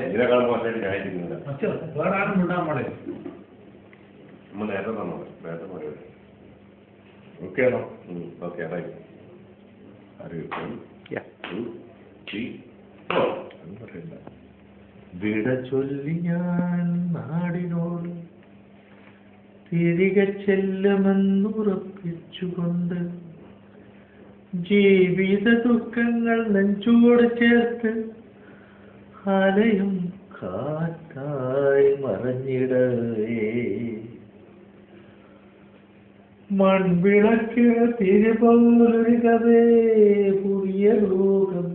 ഇതിനേക്കാളും മോശമായിട്ട് ഞാൻ ഇരിക്കുന്നില്ല. വേറെ ആരും വിടാൻ പാടില്ല. നമ്മൾ നേരത്തെ തന്നോ? നേരത്തെ പറയാം. ഓക്കെ ആണോ? Okay right. വിട ചൊല്ലി ഞാൻ നാടിനോട് തിരികെ ചെല്ലുമെന്നുറപ്പിച്ചുകൊണ്ട് ജീവിത ദുഃഖങ്ങൾ നെഞ്ചോട് ചേർത്ത് അലയും കാറ്റായി മറഞ്ഞിടവേ മൺവിളക്കിന് തിരുപോലൊരു കഥേ പുതിയ ലോകം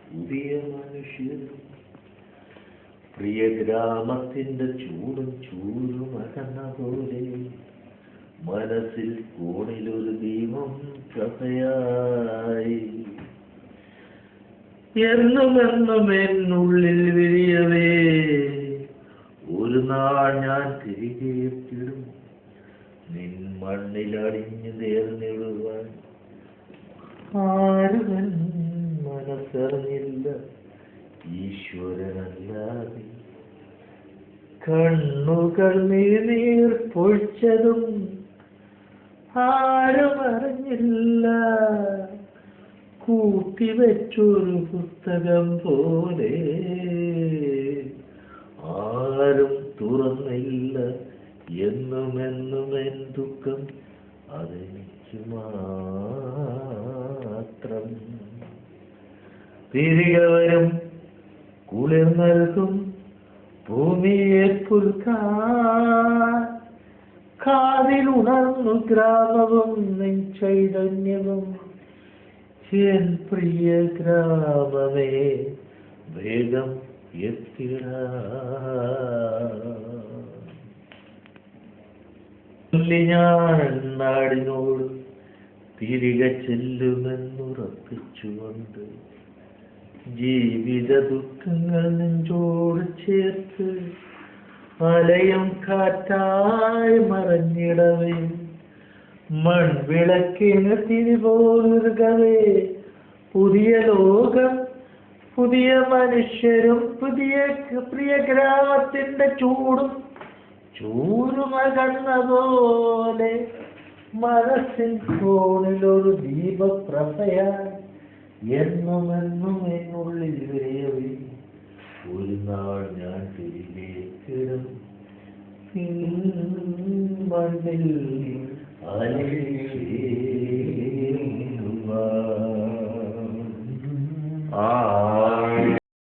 പുതിയ മനുഷ്യരും പ്രിയ ഗ്രാമത്തിന്റെ ചൂടും ചൂരും അകന്ന പോലെ മനസ്സിൽ കോണിലൊരു ദീപം കഥയായി എന്നുമെന്നും എന്നുള്ളിൽ വിരിയവേ ഒരു നാൾ ഞാൻ തിരികെ എത്തിടും നിൻ മണ്ണിലടിഞ്ഞു നേർന്നിടുവാൻ ആരും മനസ്സറിഞ്ഞില്ല ഈശ്വരനല്ലാതെ കണ്ണുകൾ നീർ പൊഴിച്ചതും ആരും അറിഞ്ഞില്ല കൂട്ടിവെച്ചൊരു പുസ്തകം പോലെ ആരും തുറന്നില്ല എന്നുമെന്നും എൻ ദുഃഖം അതെനിക്ക് മാത്രം തിരികെ വരും കുളിർ നൽകും ഭൂമിയെ പുൽക്കാൻ കാതിലുണർന്നു ഗ്രാമവും നിൻ ചൈതന്യവും എൻ പ്രിയ ഗ്രാമമേ വേഗം എത്തിടാ ഞാൻ നാടിനോട് തിരികെ ചെല്ലുമെന്നുറപ്പിച്ചുകൊണ്ട് ജീവിത ദുഃഖങ്ങൾ നെഞ്ചോട് ചേർത്ത് അലയും കാറ്റായി മറഞ്ഞിടവേ മൺവിളക്കിന് തിരിപോലുകവേ പുതിയ ലോകം പുതിയ മനുഷ്യരും പുതിയ പ്രിയ ഗ്രാമത്തിന്റെ ചൂരുമകന്ന പോലെ മനസ്സിൻ കോണിലൊരു ദീപപ്രഭയായി എന്നുമെന്നും എന്നുള്ളിൽ വിരയവേ ഒരു നാൾ ഞാൻ തിരികേക്കിടും മണ്ണിൽ അലയിൽ